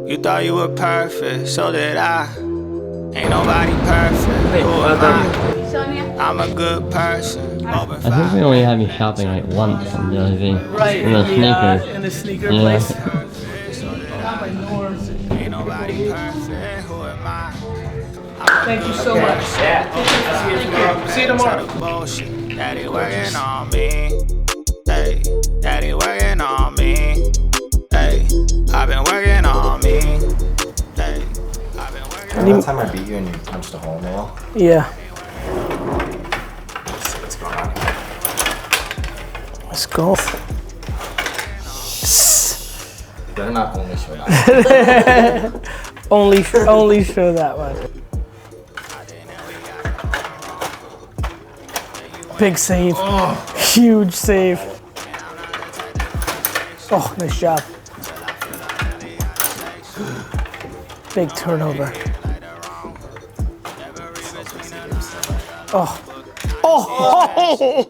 You thought you were perfect, so did I. Ain't nobody perfect. Who am I? I'm a good person. I think we only had me shopping like once on DailyVee. Right, In the sneaker Yeah. place. Ain't nobody perfect. Who am I? Thank you so much. Yeah. I'll see you tomorrow. See you tomorrow. Bullshit. Daddy working on me. Hey, daddy working on me. Hey, I've been working on me. Hey, I've been working. That time I beat you and you punched a hole in the wall. Yeah. Let's see what's going on here. Let's go. Better not only show that. only show that one. Big save. Huge save. Oh, nice job. Big turnover. Oh. Oh.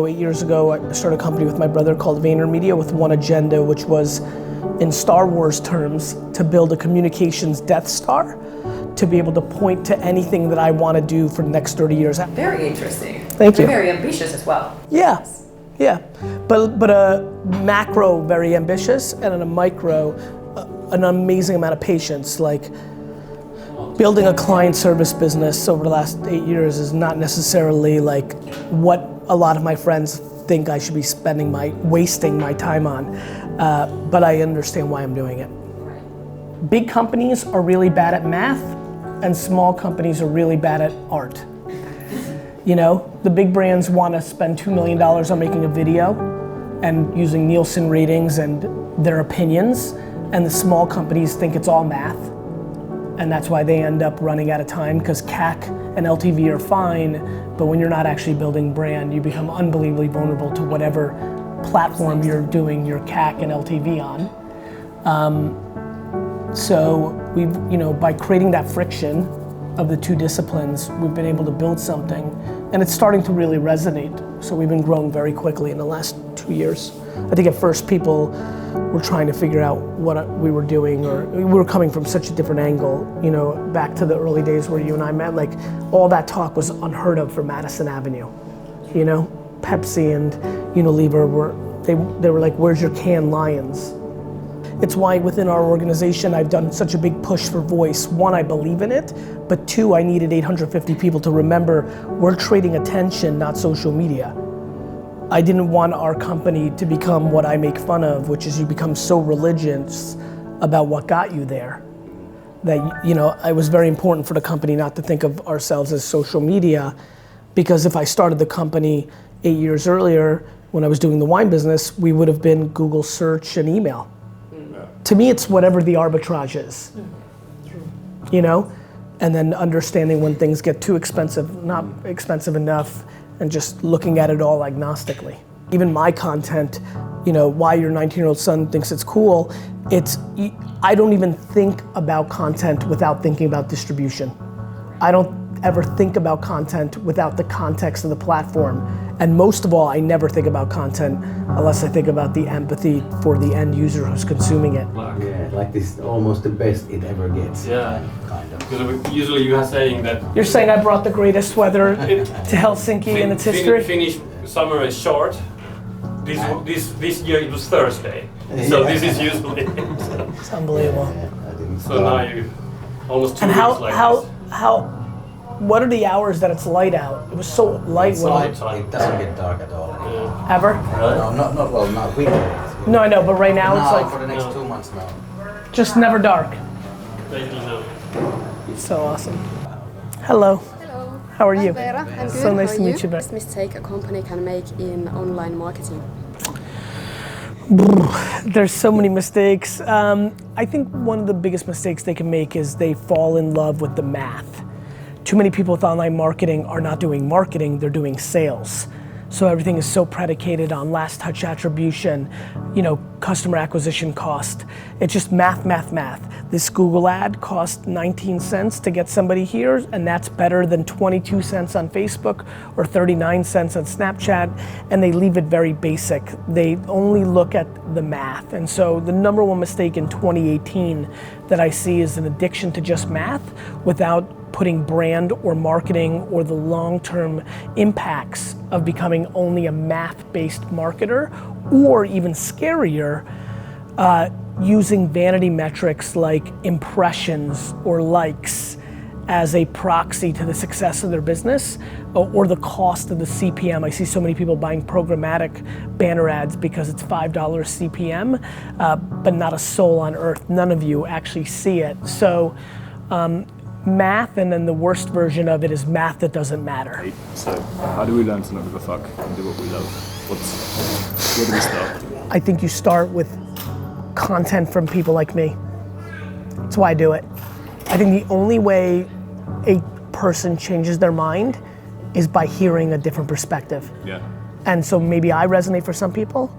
8 years ago, I started a company with my brother called VaynerMedia with one agenda, which was, in Star Wars terms, to build a communications Death Star, to be able to point to anything that I want to do for the next 30 years. Very interesting. Thank you. And very ambitious as well. Yeah, yeah. But a macro, very ambitious, and in a micro, an amazing amount of patience. Like, building a client service business over the last 8 years is not necessarily like what a lot of my friends think I should be wasting my time on, but I understand why I'm doing it. Big companies are really bad at math, and small companies are really bad at art. You know, the big brands want to spend $2 million on making a video and using Nielsen ratings and their opinions, and the small companies think it's all math. And that's why they end up running out of time, because CAC and LTV are fine, but when you're not actually building brand, you become unbelievably vulnerable to whatever platform you're doing your CAC and LTV on. So we've, by creating that friction of the two disciplines, we've been able to build something, and it's starting to really resonate. So we've been growing very quickly in the last 2 years. I think at first people were trying to figure out what we were doing, or we were coming from such a different angle, back to the early days where you and I met. Like, all that talk was unheard of for Madison Avenue. Pepsi and Unilever they were like, where's your Cannes Lions? It's why within our organization I've done such a big push for voice. One, I believe in it, but two, I needed 850 people to remember we're trading attention, not social media. I didn't want our company to become what I make fun of, which is you become so religious about what got you there. That, it was very important for the company not to think of ourselves as social media, because if I started the company 8 years earlier, when I was doing the wine business, we would have been Google search and email. To me, it's whatever the arbitrage is, and then understanding when things get too expensive, not expensive enough, and just looking at it all agnostically. Even my content, why your 19-year-old son thinks it's cool, I don't even think about content without thinking about distribution. I don't ever think about content without the context of the platform. And most of all, I never think about content unless I think about the empathy for the end user who's consuming it. Yeah, like this almost the best it ever gets. Yeah. Kind of. Because usually you are saying that You're saying I brought the greatest weather to Helsinki in its history? Finnish summer is short. This year it was Thursday. So this is usually. It's unbelievable. So now you almost 2 And weeks like this. what are the hours that it's light out? It was so light when It doesn't get dark at all anymore. ever? No, not winter. No, I know, but right now it's No, like for the next 2 months now. just never dark. Basically no. So awesome. Hello. Hello. How are you? I'm Vera. I'm good. So nice How to are meet you, Vera. Biggest mistake a company can make in online marketing? There's so many mistakes. I think one of the biggest mistakes they can make is they fall in love with the math. Too many people with online marketing are not doing marketing, they're doing sales. So everything is so predicated on last touch attribution. customer acquisition cost. It's just math. This Google ad cost 19 cents to get somebody here, and that's better than 22 cents on Facebook or 39 cents on Snapchat, and they leave it very basic. They only look at the math. And so the number one mistake in 2018 that I see is an addiction to just math without putting brand or marketing or the long-term impacts of becoming only a math-based marketer, or even scarier, using vanity metrics like impressions or likes as a proxy to the success of their business or the cost of the CPM. I see so many people buying programmatic banner ads because it's $5 CPM, but not a soul on earth. None of you actually see it. So math, and then the worst version of it is math that doesn't matter. So how do we learn to not give a fuck and do what we love? Where do we start? I think you start with content from people like me. That's why I do it. I think the only way a person changes their mind is by hearing a different perspective. Yeah. And so maybe I resonate for some people.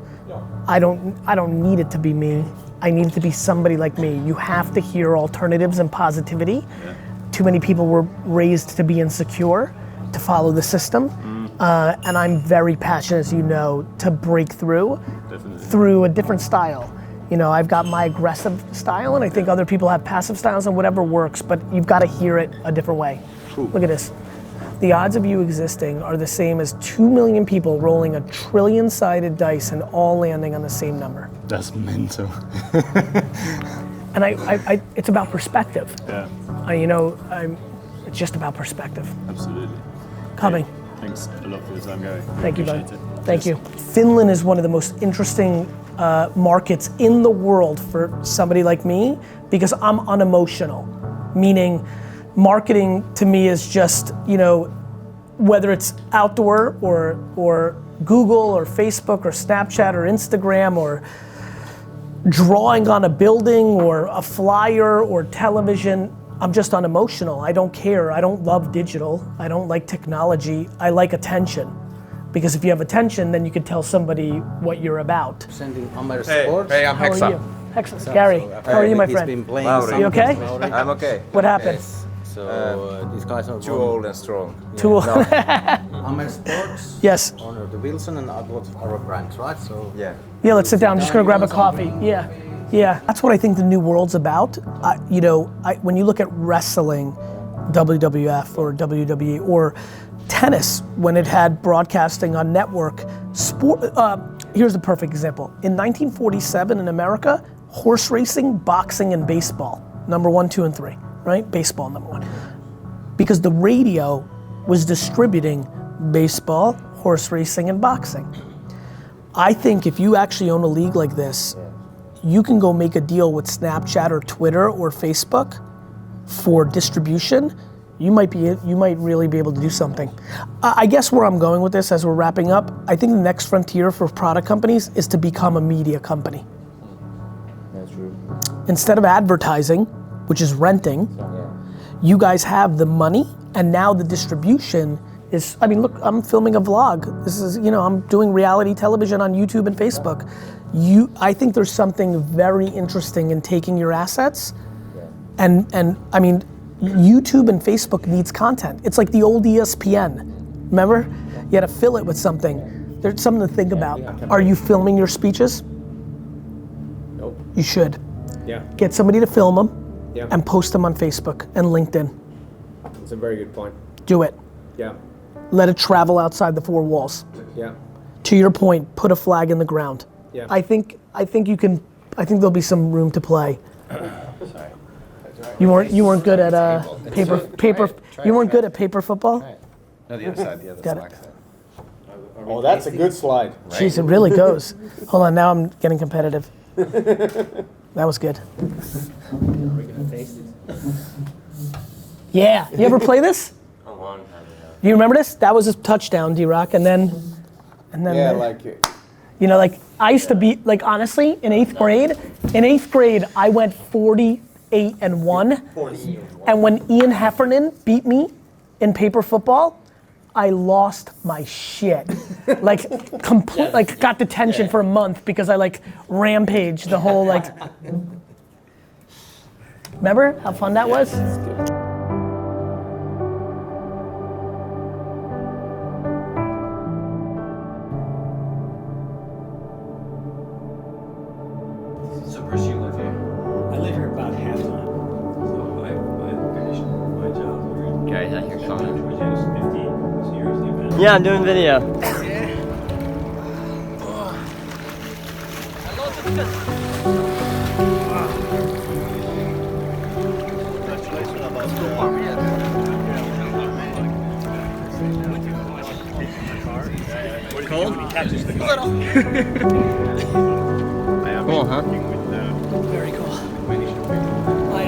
I don't need it to be me. I need it to be somebody like me. You have to hear alternatives and positivity. Yeah. Too many people were raised to be insecure, to follow the system. And I'm very passionate, as you know, to break through a different style. You know, I've got my aggressive style, and I think other people have passive styles, and whatever works, but you've got to hear it a different way. Cool. Look at this. The odds of you existing are the same as 2 million people rolling a trillion-sided dice and all landing on the same number. That's mental. And it's about perspective. Yeah. It's just about perspective. Absolutely. Coming. Thanks a lot for your time, Gary. Thank you, bud. Appreciate it. Thank you. Finland is one of the most interesting markets in the world for somebody like me because I'm unemotional, meaning marketing to me is just, whether it's outdoor or Google or Facebook or Snapchat or Instagram or drawing on a building or a flyer or television, I'm just unemotional. I don't care. I don't love digital. I don't like technology. I like attention. Because if you have attention, then you can tell somebody what you're about. Sending Amer Sports. Hey, I'm How are you? Hexa. Hexa. Gary, how are you, my He's friend? been playing Lauri. You okay? I'm okay. What happened? Yes. So these guys are Too old and strong. Too old. Amer Sports. Yes. Owner the Wilson and a lot of other brands, right? So Yeah. Yeah, let's sit down. I'm just gonna grab a coffee. Yeah. That's what I think the new world's about. When you look at wrestling, WWF or WWE, or tennis, when it had broadcasting on network, here's a perfect example. In 1947 in America, horse racing, boxing, and baseball, number 1, 2, and 3, right? Baseball, number 1. Because the radio was distributing baseball, horse racing, and boxing. I think if you actually own a league like this, you can go make a deal with Snapchat or Twitter or Facebook for distribution. You might really be able to do something. I guess where I'm going with this as we're wrapping up, I think the next frontier for product companies is to become a media company. That's true. Instead of advertising, which is renting, you guys have the money, and now the distribution is, look, I'm filming a vlog. This is, I'm doing reality television on YouTube and Facebook. I think there's something very interesting in taking your assets, and YouTube and Facebook needs content. It's like the old ESPN. Remember? You had to fill it with something. There's something to think about. Are you filming your speeches? Nope. You should. Yeah. Get somebody to film them Yeah. and post them on Facebook and LinkedIn. That's a very good point. Do it. Yeah. Let it travel outside the 4 walls. Yeah. To your point, put a flag in the ground. Yeah. I think there'll be some room to play. You weren't good at paper. You weren't good at paper football? No, the other side. The other Got side. it. oh, that's a good slide. Jeez, it really goes. Hold on, now I'm getting competitive. That was good. Yeah, you ever play this? A long time ago. You remember this? That was a touchdown, D-Rock, and then. Yeah, like it. I used to be, honestly, in 8th grade, I went 48-1. And when Ian Heffernan beat me in paper football, I lost my shit. Like, like got detention for a month because I like rampaged the whole like. Remember how fun that was? So Bruce, you live here? I live here about half time. So I finished my job here. Gary, is that your comment? Which is 50 years even. Yeah, I'm doing video. Cool, huh? Very cool. My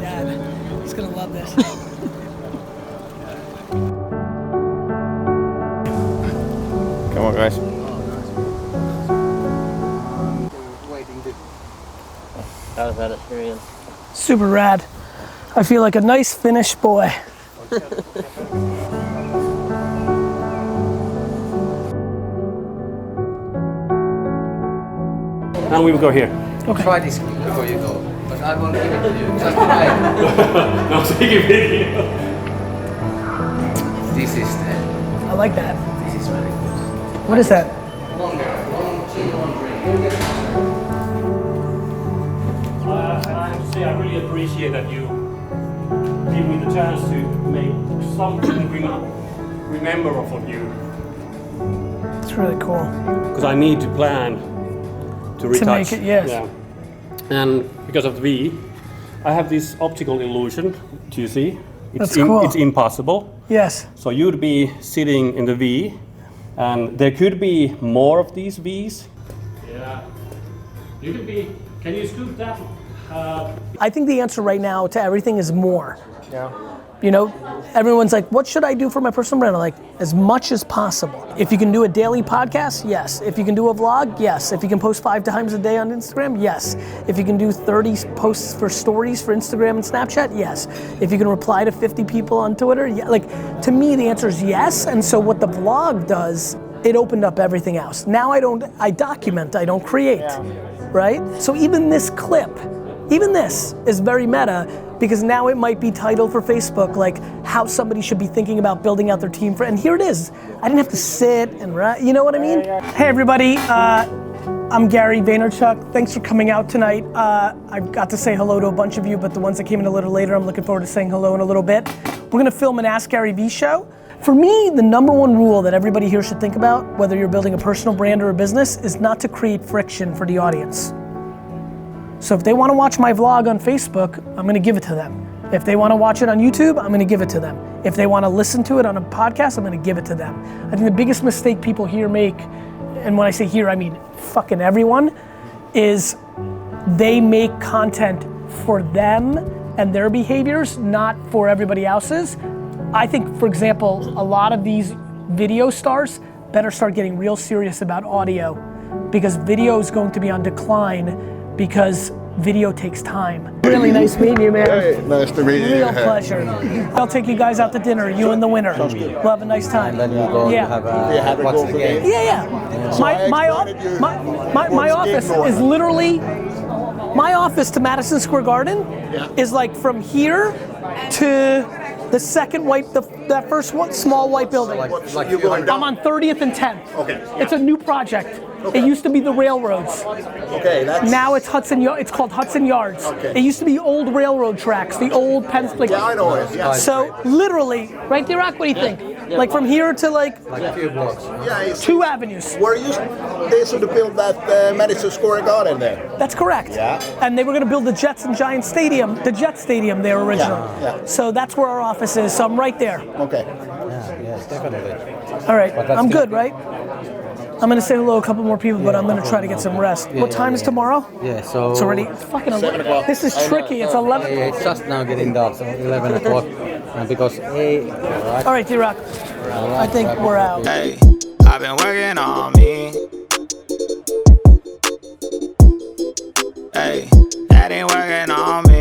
dad is gonna love this. Come on, guys. How was that experience? Super rad. I feel like a nice Finnish boy. And we will go here. Okay. Try this before you go. But I won't give it to you. Just try it. No, take a video. This is I like that. this is very good. What is that? One tea, one drink. I have to say I really appreciate that you give me the chance to make something remember of you. It's really cool. Because I need to plan to retouch. make it, yes. Yeah. And because of the V, I have this optical illusion. Do you see? That's cool. It's impossible. Yes. So you'd be sitting in the V, and there could be more of these Vs. Yeah. You could be. Can you scoop that? I think the answer right now to everything is more. Yeah. You know, everyone's like, what should I do for my personal brand? I'm like, as much as possible. If you can do a daily podcast, yes. If you can do a vlog, yes. If you can post 5 times a day on Instagram, yes. If you can do 30 posts for stories for Instagram and Snapchat, yes. If you can reply to 50 people on Twitter, yeah. Like, to me, the answer is yes. And so what the vlog does, it opened up everything else. Now I document, I don't create, right? So even this clip, even this is very meta, because now it might be titled for Facebook like how somebody should be thinking about building out their team and here it is. I didn't have to sit and write, you know what I mean? Hey everybody, I'm Gary Vaynerchuk. Thanks for coming out tonight. I got to say hello to a bunch of you, but the ones that came in a little later, I'm looking forward to saying hello in a little bit. We're gonna film an Ask Garyvee show. For me, the number one rule that everybody here should think about, whether you're building a personal brand or a business, is not to create friction for the audience. So if they want to watch my vlog on Facebook, I'm going to give it to them. If they want to watch it on YouTube, I'm going to give it to them. If they want to listen to it on a podcast, I'm going to give it to them. I think the biggest mistake people here make, and when I say here, I mean fucking everyone, is they make content for them and their behaviors, not for everybody else's. I think, for example, a lot of these video stars better start getting real serious about audio, because video is going to be on decline, because video takes time. Really nice meeting you, man. Hey, nice to meet you. Real pleasure. I'll take you guys out to dinner, you and the winner. We'll have a nice time. And then you go Yeah. have a what's the game? Yeah. My office is literally, my office to Madison Square Garden is like from here to the second that first one, small white building. Like you going I'm on 30th and 10th. Okay. It's a new project. It used to be the railroads. Okay, that's... Now it's it's called Hudson Yards. Okay. It used to be old railroad tracks, the old like. Yeah, I know it, yeah. So literally, right there, Rock, what do you think? Like from here to like a few blocks. Yeah, it's... 2 avenues. Were you... They should have built that Madison Square Garden there. That's correct. Yeah. And they were going to build the Jets and Giants Stadium, the Jet Stadium there originally. Yeah. So that's where our office is. So I'm right there. Okay. Yes, definitely. All right, But that's I'm good, good. right? I'm gonna say hello to a couple more people, but I'm gonna try to get some rest. What time is tomorrow? Yeah, so... It's already fucking 7 o'clock. This is tricky. It's 11. Yeah, it's just now getting dark, so 11 o'clock. And because alright. All right, D-Rock. I think we're out. Hey, I've been working on me. Hey, that ain't working on me.